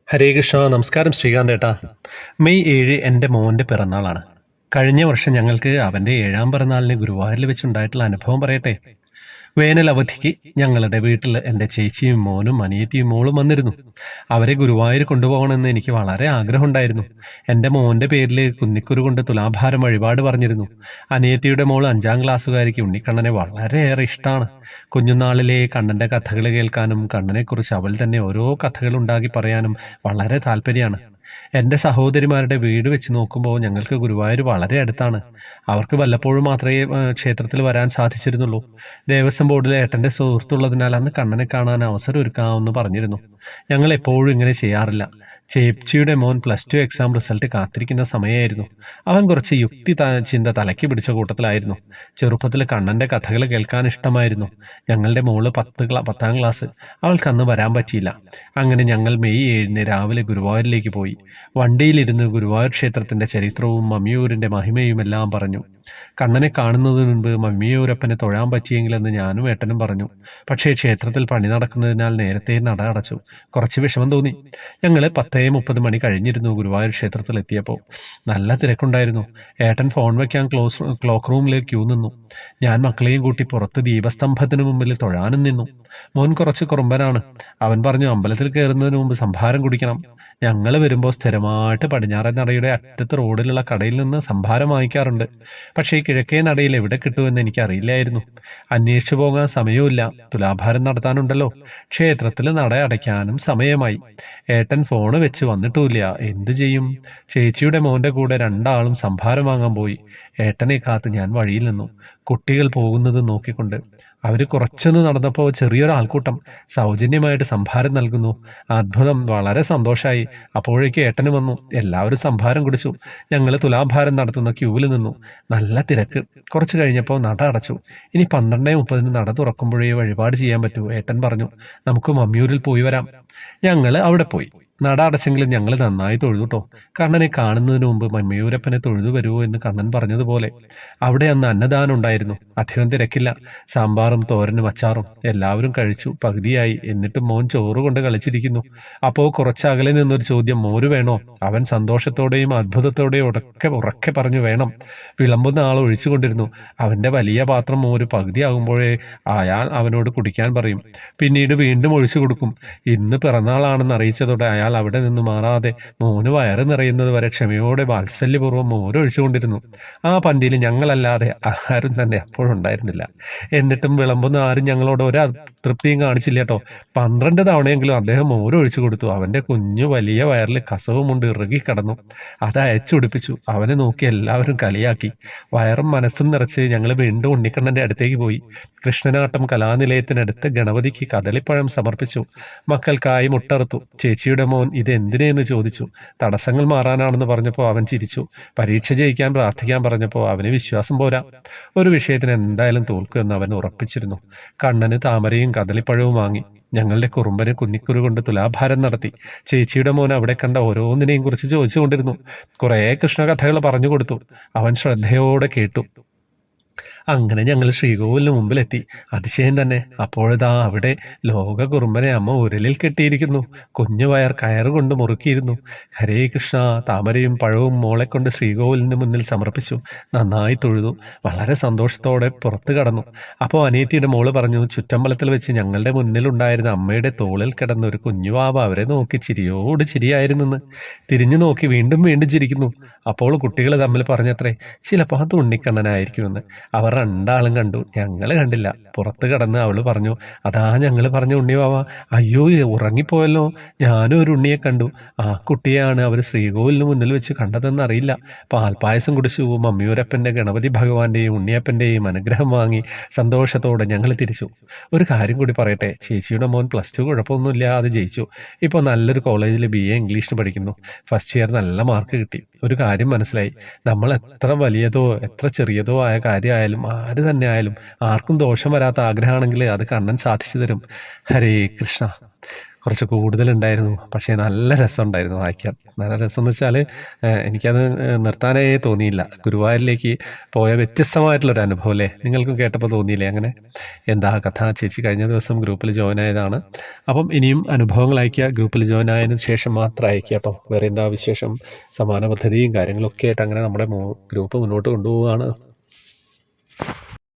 ഹരേ കൃഷ്ണ. നമസ്കാരം ശ്രീകാന്തേട്ടാ. മെയ് 7 എൻ്റെ മോൻ്റെ പിറന്നാളാണ്. കഴിഞ്ഞ വർഷം ഞങ്ങൾക്ക് അവൻ്റെ 7ാം പിറന്നാളിന് ഗുരുവായൂരിൽ വെച്ചുണ്ടായിട്ടുള്ള അനുഭവം പറയട്ടെ. വേനൽ അവധിക്ക് ഞങ്ങളുടെ വീട്ടിൽ എൻ്റെ ചേച്ചിയും മോനും അനിയത്തിയും മോളും വന്നിരുന്നു. അവരെ ഗുരുവായൂർ കൊണ്ടുപോകണമെന്ന് എനിക്ക് വളരെ ആഗ്രഹമുണ്ടായിരുന്നു. എൻ്റെ മോൻ്റെ പേരിൽ കുന്നിക്കുരു കൊണ്ട് തുലാഭാരം വഴിപാട് പറഞ്ഞിരുന്നു. അനിയത്തിയുടെ മോൾ 5ാം ക്ലാസ്സുകാരിക്ക് ഉണ്ണിക്കണ്ണനെ വളരെയേറെ ഇഷ്ടമാണ്. കുഞ്ഞുനാളിലെ കണ്ണൻ്റെ കഥകൾ കേൾക്കാനും കണ്ണനെക്കുറിച്ച് അവൾ തന്നെ ഓരോ കഥകൾ ഉണ്ടാക്കി പറയാനും വളരെ താല്പര്യമാണ്. എൻ്റെ സഹോദരിമാരുടെ വീട് വെച്ച് നോക്കുമ്പോൾ ഞങ്ങൾക്ക് ഗുരുവായൂർ വളരെ അടുത്താണ്. അവർക്ക് വല്ലപ്പോഴും മാത്രമേ ക്ഷേത്രത്തിൽ വരാൻ സാധിച്ചിരുന്നുള്ളൂ. ദേവസ്വം ബോർഡിലെ ഏട്ടൻ്റെ സുഹൃത്തുള്ളതിനാൽ അന്ന് കണ്ണനെ കാണാൻ അവസരം ഒരുക്കാമെന്ന് പറഞ്ഞിരുന്നു. ഞങ്ങൾ എപ്പോഴും ഇങ്ങനെ ചെയ്യാറില്ല. ചേച്ചിയുടെ മോൻ +2 എക്സാം റിസൾട്ട് കാത്തിരിക്കുന്ന സമയമായിരുന്നു. അവൻ കുറച്ച് ചിന്ത തലയ്ക്ക് പിടിച്ച കൂട്ടത്തിലായിരുന്നു. ചെറുപ്പത്തിൽ കണ്ണൻ്റെ കഥകൾ കേൾക്കാൻ ഇഷ്ടമായിരുന്നു. ഞങ്ങളുടെ മോള് 10ാം ക്ലാസ്. അവൾക്ക് അന്ന് വരാൻ പറ്റിയില്ല. അങ്ങനെ ഞങ്ങൾ മെയ് 7 രാവിലെ ഗുരുവായൂരിലേക്ക് പോയി. വണ്ടിയിലിരുന്ന് ഗുരുവായൂർ ക്ഷേത്രത്തിൻ്റെ ചരിത്രവും മമ്മിയൂരിൻ്റെ മഹിമയും എല്ലാം പറഞ്ഞു. കണ്ണനെ കാണുന്നതിന് മുൻപ് മമ്മിയൂരപ്പനെ തൊഴാൻ പറ്റിയെങ്കിലെന്ന് ഞാനും ഏട്ടനും പറഞ്ഞു. പക്ഷേ ക്ഷേത്രത്തിൽ പണി നടക്കുന്നതിനാൽ നേരത്തെ നട അടച്ചു. കുറച്ച് വിഷമം തോന്നി. ഞങ്ങൾ 10:30 മണി കഴിഞ്ഞിരുന്നു ഗുരുവായൂർ ക്ഷേത്രത്തിൽ എത്തിയപ്പോൾ. നല്ല തിരക്കുണ്ടായിരുന്നു. ഏട്ടൻ ഫോൺ വയ്ക്കാൻ ക്ലോക്ക് റൂമിലേക്ക് ക്യൂ നിന്നു. ഞാൻ മക്കളെയും കൂട്ടി പുറത്ത് ദീപസ്തംഭത്തിന് മുമ്പിൽ തൊഴാനും നിന്നു. മോൻ കുറച്ച് കുറുമ്പനാണ്. അവൻ പറഞ്ഞു അമ്പലത്തിൽ കയറുന്നതിന് മുമ്പ് സംഭാരം കുടിക്കണം. ഞങ്ങൾ വരുമ്പോൾ സ്ഥിരമായിട്ട് പടിഞ്ഞാറേ നടയുടെ അറ്റത്ത് റോഡിലുള്ള കടയിൽ നിന്ന് സംഭാരം വാങ്ങിക്കാറുണ്ട്. പക്ഷേ കിഴക്കേ നടയിൽ എവിടെ കിട്ടുമെന്ന് എനിക്കറിയില്ലായിരുന്നു. അന്വേഷിച്ചു പോകാൻ സമയവുമില്ല. തുലാഭാരം നടത്താനുണ്ടല്ലോ. ക്ഷേത്രത്തിൽ നട അടയ്ക്കാനും സമയമായി. ഏട്ടൻ ഫോണ് വെച്ച് വന്നിട്ടുമില്ല. എന്തു ചെയ്യും? ചേച്ചിയുടെ മോൻ്റെ കൂടെ 2 ആളും സംഭാരം വാങ്ങാൻ പോയി. ഏട്ടനെ കാത്ത് ഞാൻ വഴിയിൽ നിന്നു, കുട്ടികൾ പോകുന്നത് നോക്കിക്കൊണ്ട്. അവർ കുറച്ചൊന്ന് നടന്നപ്പോൾ ചെറിയൊരു ആൾക്കൂട്ടം സൗജന്യമായിട്ട് സംഭാരം നൽകുന്നു. അത്ഭുതം. വളരെ സന്തോഷമായി. അപ്പോഴേക്ക് ഏട്ടന് വന്നു. എല്ലാവരും സംഭാരം കുടിച്ചു. ഞങ്ങൾ തുലാഭാരം നടത്തുന്ന ക്യൂവിൽ നിന്നു. നല്ല തിരക്ക്. കുറച്ച് കഴിഞ്ഞപ്പോൾ നട അടച്ചു. ഇനി 12:30 നട തുറക്കുമ്പോഴേ വഴിപാട് ചെയ്യാൻ പറ്റൂ. ഏട്ടൻ പറഞ്ഞു നമുക്ക് മമ്മിയൂരിൽ പോയി വരാം. ഞങ്ങൾ അവിടെ പോയി. നട അടച്ചെങ്കിലും ഞങ്ങൾ നന്നായി തൊഴുതുട്ടോ. കണ്ണനെ കാണുന്നതിന് മുമ്പ് മമ്മിയൂരപ്പനെ തൊഴുതു വരുമോ എന്ന് കണ്ണൻ പറഞ്ഞതുപോലെ. അവിടെ അന്ന് അന്നദാനം ഉണ്ടായിരുന്നു. അധികം തിരക്കില്ല. സാമ്പാറും തോരനും അച്ചാറും എല്ലാവരും കഴിച്ചു. പകുതിയായി. എന്നിട്ടും മോൻ ചോറ് കൊണ്ട് കളിച്ചിരിക്കുന്നു. അപ്പോൾ കുറച്ചകലെ നിന്നൊരു ചോദ്യം, മോര് വേണോ? അവൻ സന്തോഷത്തോടെയും അത്ഭുതത്തോടെയും ഉറക്കെ പറഞ്ഞു വേണം. വിളമ്പുന്ന ആൾ ഒഴിച്ചുകൊണ്ടിരുന്നു. അവൻ്റെ വലിയ പാത്രം മോര് പകുതിയാകുമ്പോഴേ അയാൾ അവനോട് കുടിക്കാൻ പറയും. പിന്നീട് വീണ്ടും ഒഴിച്ചു കൊടുക്കും. ഇന്ന് പിറന്നാളാണെന്ന് അറിയിച്ചതോടെ അയാൾ അവിടെ നിന്ന് മാറാതെ മോന് വയറ് നിറയുന്നത് വരെ ക്ഷമയോടെ വാത്സല്യപൂർവ്വം മോരൊഴിച്ചുകൊണ്ടിരുന്നു. ആ പന്തിയിൽ ഞങ്ങളല്ലാതെ ആരും തന്നെ അപ്പോഴുണ്ടായിരുന്നില്ല. എന്നിട്ടും വിളമ്പുന്ന ആരും ഞങ്ങളോട് ഒരു തൃപ്തിയും കാണിച്ചില്ല കേട്ടോ. 12 തവണയെങ്കിലും അദ്ദേഹം മോരൊഴിച്ചു കൊടുത്തു. അവൻ്റെ കുഞ്ഞു വലിയ വയറിൽ കസവും കൊണ്ട് ഇറുകി കിടന്നു. അത് അയച്ചുപിടിപ്പിച്ചു. അവനെ നോക്കി എല്ലാവരും കളിയാക്കി. വയറും മനസ്സും നിറച്ച് ഞങ്ങൾ വീണ്ടും ഉണ്ണിക്കണ്ണൻ്റെ അടുത്തേക്ക് പോയി. കൃഷ്ണനാട്ടം കലാനിലയത്തിനടുത്ത് ഗണപതിക്ക് കദളിപ്പഴം സമർപ്പിച്ചു. മക്കൾക്കായി മുട്ടറുത്തു. ചേച്ചിയുടെ മോൻ ഇത് എന്തിനെന്ന് ചോദിച്ചു. തടസ്സങ്ങൾ മാറാനാണെന്ന് പറഞ്ഞപ്പോൾ അവൻ ചിരിച്ചു. പരീക്ഷ ജയിക്കാൻ പ്രാർത്ഥിക്കാൻ പറഞ്ഞപ്പോൾ അവന് വിശ്വാസം പോരാ. ഒരു വിഷയത്തിന് എന്തായാലും തോൽക്കുമെന്ന് അവൻ ഉറപ്പിച്ചിരുന്നു. കണ്ണന് താമരയും കദളിപ്പഴവും വാങ്ങി. ഞങ്ങളുടെ കുറുമ്പന് കുന്നിക്കുരു കൊണ്ട് തുലാഭാരം നടത്തി. ചേച്ചിയുടെ മോൻ അവിടെ കണ്ട ഓരോന്നിനെയും കുറിച്ച് ചോദിച്ചുകൊണ്ടിരുന്നു. കുറേ കൃഷ്ണകഥകൾ പറഞ്ഞു കൊടുത്തു. അവൻ ശ്രദ്ധയോടെ കേട്ടു. അങ്ങനെ ഞങ്ങൾ ശ്രീകോവിലിന് മുമ്പിലെത്തി. അതിശയം തന്നെ. അപ്പോഴിതാ അവിടെ ലോക കുറുമ്പനെ അമ്മ ഉരലിൽ കെട്ടിയിരിക്കുന്നു. കുഞ്ഞു വയർ കയറുകൊണ്ട് മുറുക്കിയിരുന്നു. ഹരേ കൃഷ്ണ. താമരയും പഴവും മോളെ കൊണ്ട് ശ്രീകോവിലിന് മുന്നിൽ സമർപ്പിച്ചു. നന്നായി തൊഴുതു. വളരെ സന്തോഷത്തോടെ പുറത്തു കടന്നു. അപ്പോൾ അനിയത്തിയുടെ മോള് പറഞ്ഞു, ചുറ്റമ്പലത്തിൽ വെച്ച് ഞങ്ങളുടെ മുന്നിലുണ്ടായിരുന്ന അമ്മയുടെ തോളിൽ കിടന്ന ഒരു കുഞ്ഞുവാവ അവരെ നോക്കി ചിരിയോട് ചിരിയായിരുന്നെന്ന്. തിരിഞ്ഞു നോക്കി വീണ്ടും വീണ്ടും ചിരിക്കുന്നു. അപ്പോൾ കുട്ടികൾ തമ്മിൽ പറഞ്ഞത്രേ, ചിലപ്പോൾ അത് ഉണ്ണിക്കണ്ണനായിരിക്കുമെന്ന്. അവർ 2 ആളും കണ്ടു. ഞങ്ങൾ കണ്ടില്ല. പുറത്ത് കടന്ന് അവൾ പറഞ്ഞു, അതാ ഞങ്ങൾ പറഞ്ഞ ഉണ്ണിവാവ. അയ്യോ, ഉറങ്ങിപ്പോയല്ലോ. ഞാനും ഒരു ഉണ്ണിയെ കണ്ടു. ആ കുട്ടിയാണ് അവർ ശ്രീകോവിലിന് മുന്നിൽ വെച്ച് കണ്ടതെന്നറിയില്ല. പാൽപ്പായസം കുടിച്ചു. മമ്മിയൂരപ്പൻ്റെ ഗണപതി ഭഗവാന്റെയും ഉണ്ണിയപ്പൻ്റെയും അനുഗ്രഹം വാങ്ങി സന്തോഷത്തോടെ ഞങ്ങൾ തിരിച്ചു. ഒരു കാര്യം കൂടി പറയട്ടെ. ചേച്ചിയുടെ മോൻ +2 കുഴപ്പമൊന്നുമില്ല, അത് ജയിച്ചു. ഇപ്പോൾ നല്ലൊരു കോളേജിൽ BA ഇംഗ്ലീഷിന് പഠിക്കുന്നു. ഫസ്റ്റ് ഇയർ നല്ല മാർക്ക് കിട്ടി. ഒരു കാര്യം മനസ്സിലായി. നമ്മൾ എത്ര വലിയതോ എത്ര ചെറിയതോ ആയ കാര്യമായാലും ആര് തന്നെ ആയാലും ആർക്കും ദോഷം വരാത്ത ആഗ്രഹമാണെങ്കിൽ അത് കണ്ണൻ സാധിച്ചു തരും. ഹരേ കൃഷ്ണ. കുറച്ച് കൂടുതലുണ്ടായിരുന്നു. പക്ഷേ നല്ല രസമുണ്ടായിരുന്നു വായിക്കാൻ. നല്ല രസമെന്ന് വെച്ചാൽ എനിക്കത് നിർത്താനേ തോന്നിയില്ല. ഗുരുവായൂരിലേക്ക് പോയ വ്യത്യസ്തമായിട്ടുള്ളൊരു അനുഭവം അല്ലേ? നിങ്ങൾക്കും കേട്ടപ്പോൾ തോന്നിയില്ലേ അങ്ങനെ? എന്താ കഥ? ചേച്ചി കഴിഞ്ഞ ദിവസം ഗ്രൂപ്പിൽ ജോയിൻ ആയതാണ്. അപ്പം ഇനിയും അനുഭവങ്ങൾ അയയ്ക്കുക. ഗ്രൂപ്പിൽ ജോയിൻ ആയതിനു ശേഷം മാത്രം അയയ്ക്കുക കേട്ടോ. വേറെ എന്താ വിശേഷം? സമാന പദ്ധതിയും കാര്യങ്ങളൊക്കെ ആയിട്ട് അങ്ങനെ നമ്മുടെ ഗ്രൂപ്പ് മുന്നോട്ട് കൊണ്ടുപോവുകയാണ്.